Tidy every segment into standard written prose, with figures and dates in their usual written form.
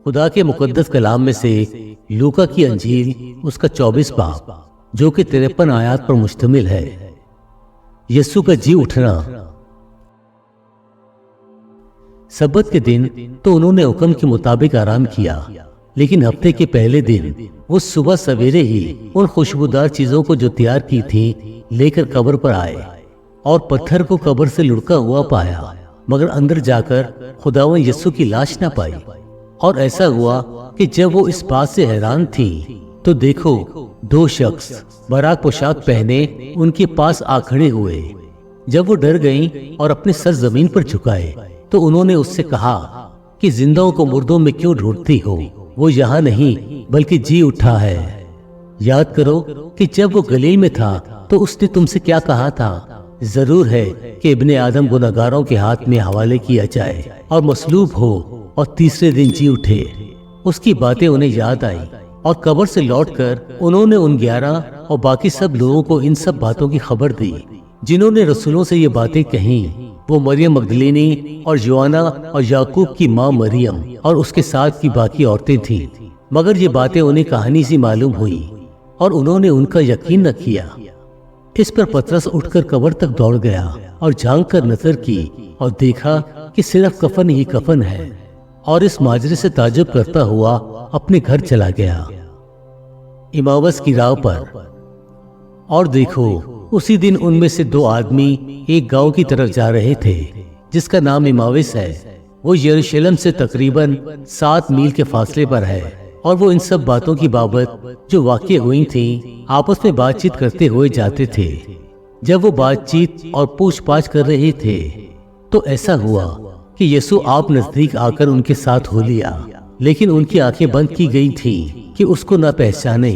خدا کے مقدس کلام میں سے لوکا کی انجیل اس کا 24 باب جو کہ 53 آیات پر مشتمل ہے۔ یسوع کا جی اٹھنا۔ سبت کے دن تو انہوں نے حکم کے مطابق آرام کیا، لیکن ہفتے کے پہلے دن وہ صبح سویرے ہی ان خوشبودار چیزوں کو جو تیار کی تھی لے کر قبر پر آئے اور پتھر کو قبر سے لڑکا ہوا پایا، مگر اندر جا کر خداوند یسوع کی لاش نہ پائی۔ اور ایسا ہوا کہ جب وہ اس بات سے حیران تھی تو دیکھو 2 شخص براق پوشاک پہنے ان کے پاس آ کھڑے ہوئے۔ جب وہ ڈر گئیں اور اپنے سر زمین پر جھکائے تو انہوں نے اس سے کہا کہ زندوں کو مردوں میں کیوں ڈھونڈتی ہو؟ وہ یہاں نہیں بلکہ جی اٹھا ہے۔ یاد کرو کہ جب وہ گلیل میں تھا تو اس نے تم سے کیا کہا تھا؟ ضرور ہے کہ ابن آدم گنہگاروں کے ہاتھ میں حوالے کیا جائے اور مصلوب ہو اور تیسرے دن جی اٹھے۔ اس کی باتیں انہیں یاد آئی اور قبر سے لوٹ کر انہوں نے ان 11 اور باقی سب لوگوں کو ان سب باتوں کی خبر دی جنہوں نے رسولوں سے یہ باتیں کہیں۔ وہ مریم مگدلینی اور یوحنا اور یعقوب کی ماں مریم اور اس کے ساتھ کی باقی عورتیں تھیں، مگر یہ باتیں انہیں کہانی سی معلوم ہوئی اور انہوں نے ان کا یقین نہ کیا۔ اس پر پترس اٹھ کر قبر تک دوڑ گیا اور جھانک کر نظر کی اور دیکھا کہ صرف کفن ہی کفن ہے، اور اس ماجرے سے تعجب کرتا ہوا اپنے گھر چلا گیا۔ اماوس کی راہ پر۔ اور دیکھو اسی دن ان میں سے 2 آدمی ایک گاؤں کی طرف جا رہے تھے جس کا نام اماوس ہے۔ وہ یروشلم سے تقریباً 7 میل کے فاصلے پر ہے، اور وہ ان سب باتوں کی بابت جو واقع ہوئی تھیں آپس میں بات چیت کرتے ہوئے جاتے تھے۔ جب وہ بات چیت اور پوچھ پاچھ کر رہے تھے تو ایسا ہوا کہ یسوع آپ نزدیک آ کر ان کے ساتھ ہو لیا، لیکن ان کی آنکھیں بند کی گئی تھیں کہ اس کو نہ پہچانے۔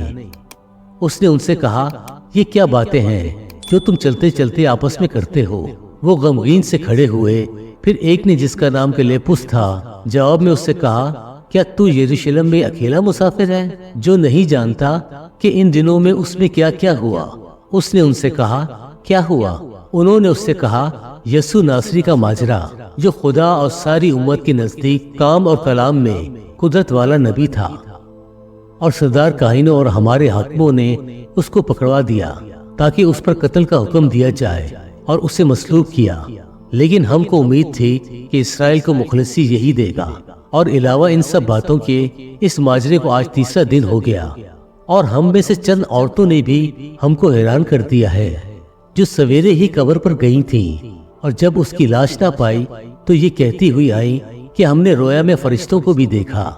اس نے ان سے کہا، یہ کیا باتیں ہیں جو تم چلتے چلتے آپس میں کرتے ہو؟ وہ غمگین سے کھڑے ہوئے۔ پھر ایک نے جس کا نام کلیپس تھا جواب میں اس سے کہا، کیا تو یروشلم میں اکیلا مسافر ہے جو نہیں جانتا کہ ان دنوں میں اس میں کیا کیا ہوا؟ اس نے ان سے کہا، کیا ہوا؟ انہوں نے اس سے کہا، یسوع ناصری کا ماجرا جو خدا اور ساری امت کے نزدیک کام اور کلام میں قدرت والا نبی تھا، اور سردار کاہنوں اور ہمارے حاکموں نے اس کو پکڑوا دیا تاکہ اس پر قتل کا حکم دیا جائے اور اسے مصلوب کیا۔ لیکن ہم کو امید تھی کہ اسرائیل کو مخلصی یہی دے گا، اور علاوہ ان سب باتوں کے اس ماجرے کو آج تیسرا دن ہو گیا، اور ہم میں سے چند عورتوں نے بھی ہم کو حیران کر دیا ہے جو سویرے ہی قبر پر گئی تھیں، اور جب اس کی لاش نہ پائی تو یہ کہتی ہوئی آئی کہ ہم نے رویا میں فرشتوں کو بھی دیکھا۔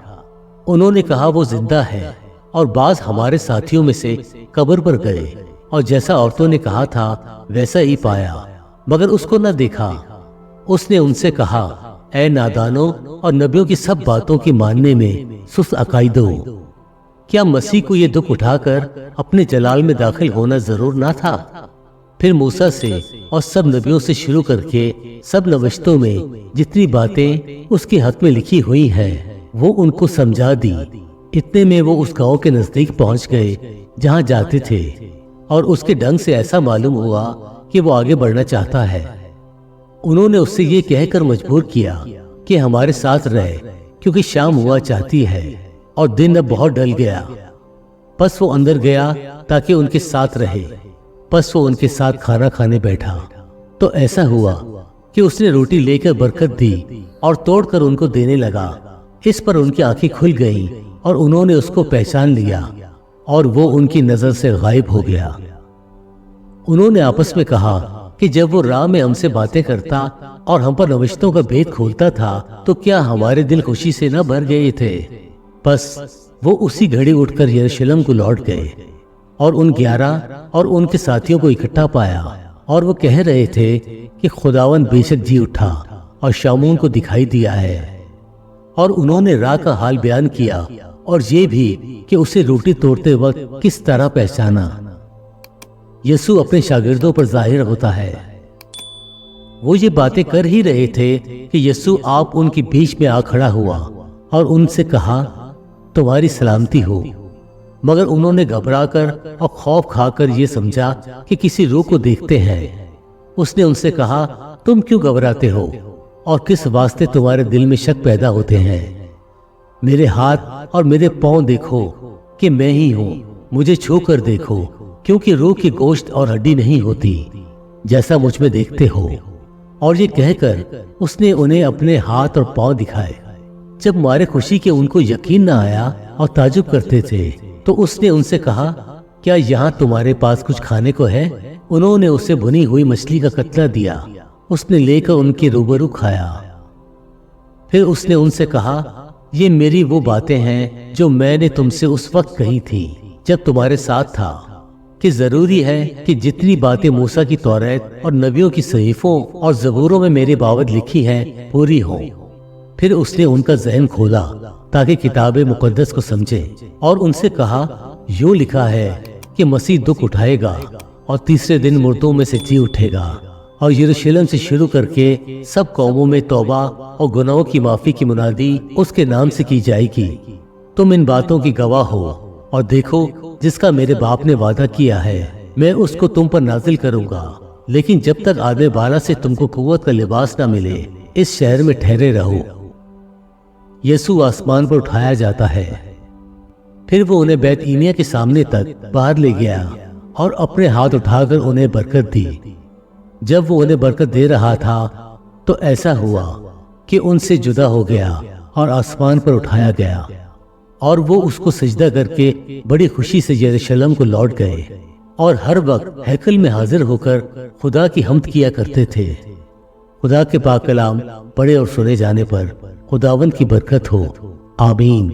انہوں نے کہا وہ زندہ ہے، اور بعض ہمارے ساتھیوں میں سے قبر پر گئے اور جیسا عورتوں نے کہا تھا ویسا ہی پایا، مگر اس کو نہ دیکھا۔ اس نے ان سے کہا، اے نادانوں اور نبیوں کی سب باتوں کے ماننے میں سست عقائدوں، کیا مسیح کو یہ دکھ اٹھا کر اپنے جلال میں داخل ہونا ضرور نہ تھا؟ پھر موسیٰ سے اور سب نبیوں سے شروع کر کے سب نوشتوں میں جتنی باتیں اس کے حق میں لکھی ہوئی ہیں وہ ان کو سمجھا دی۔ اتنے میں وہ اس گاؤں کے نزدیک پہنچ گئے جہاں جاتے تھے، اور اس کے ڈھنگ سے ایسا معلوم ہوا کہ وہ آگے بڑھنا چاہتا ہے۔ انہوں نے اس سے یہ کہہ کر مجبور کیا کہ ہمارے ساتھ رہے، کیونکہ شام ہوا چاہتی ہے اور دن اب بہت ڈل گیا۔ پس وہ اندر گیا تاکہ ان کے ساتھ رہے۔ پس وہ ان کے ساتھ کھانا کھانے بیٹھا۔ تو ایسا ہوا کہ اس نے روٹی لے کر برکت دی اور توڑ کر ان کو دینے لگا۔ اس پر ان کی آنکھیں کھل گئیں اور انہوں نے اس کو پہچان لیا، اور وہ ان کی نظر سے غائب ہو گیا۔ انہوں نے آپس میں کہا کہ جب وہ راہ میں ہم سے باتیں کرتا اور ہم پر نوشتوں کا بھید کھولتا تھا تو کیا ہمارے دل خوشی سے نہ بھر گئے تھے؟ بس وہ اسی گھڑی اٹھ کر یروشلم کو لوٹ گئے اور ان 11 اور ان کے ساتھیوں کو اکٹھا پایا، اور وہ کہہ رہے تھے کہ خداوند بے شک جی اٹھا اور شامون کو دکھائی دیا ہے۔ اور انہوں نے راہ کا حال بیان کیا اور یہ بھی کہ اسے روٹی توڑتے وقت کس طرح پہچانا۔ یسوع اپنے شاگردوں پر ظاہر ہوتا ہے۔ وہ یہ باتیں کر ہی رہے تھے کہ یسوع آپ ان کے بیچ میں آ کھڑا ہوا اور ان سے کہا، تمہاری سلامتی ہو۔ مگر انہوں نے گھبرا کر اور خوف کھا کر یہ سمجھا کہ کسی روح کو دیکھتے ہیں۔ اس نے ان سے کہا، تم کیوں گھبراتے ہو اور کس واسطے تمہارے دل میں شک پیدا ہوتے ہیں؟ میرے ہاتھ اور میرے پاؤں دیکھو کہ میں ہی ہوں، مجھے چھو کر دیکھو، کیونکہ روح کی گوشت اور ہڈی نہیں ہوتی جیسا مجھ میں دیکھتے ہو۔ اور یہ کہہ کر اس نے انہیں اپنے ہاتھ اور پاؤں دکھائے۔ جب مارے خوشی کے ان کو یقین نہ آیا اور تعجب کرتے تھے تو اس نے ان سے کہا، کیا یہاں تمہارے پاس کچھ کھانے کو ہے؟ انہوں نے اسے بھنی ہوئی مچھلی کا قطرہ دیا، اس نے لے کر ان کے روبرو کھایا۔ پھر اس نے ان سے کہا، یہ میری وہ باتیں ہیں جو میں نے تم سے اس وقت کہی تھی جب تمہارے ساتھ تھا، کہ ضروری ہے کہ جتنی باتیں موسیٰ کی توریت اور نبیوں کی صحیفوں اور زبوروں میں میرے بابت لکھی ہیں پوری ہوں۔ پھر اس نے ان کا ذہن کھولا تاکہ کتاب مقدس کو سمجھے، اور ان سے کہا، یوں لکھا ہے کہ مسیح دکھ اٹھائے گا اور تیسرے دن مردوں میں سے جی اٹھے گا، اور یروشلم سے شروع کر کے سب قوموں میں توبہ اور گناہوں کی معافی کی منادی اس کے نام سے کی جائے گی۔ تم ان باتوں کی گواہ ہو، اور دیکھو جس کا میرے باپ نے وعدہ کیا ہے میں اس کو تم پر نازل کروں گا، لیکن جب تک آدم بالا سے تم کو قوت کا لباس نہ ملے اس شہر میں ٹھہرے رہو۔ یسوع آسمان پر اٹھایا جاتا ہے۔ پھر وہ انہیں بیت اینیا کے سامنے تک باہر لے گیا اور اپنے ہاتھ اٹھا کر انہیں برکت دی۔ جب وہ انہیں برکت دے رہا تھا تو ایسا ہوا کہ ان سے جدا ہو گیا اور آسمان پر اٹھایا گیا، اور وہ اس کو سجدہ کر کے بڑی خوشی سے یروشلم کو لوٹ گئے، اور ہر وقت ہیکل میں حاضر ہو کر خدا کی حمد کیا کرتے تھے۔ خدا کے پاک کلام پڑھے اور سنے جانے پر خداوند کی برکت ہو، آمین۔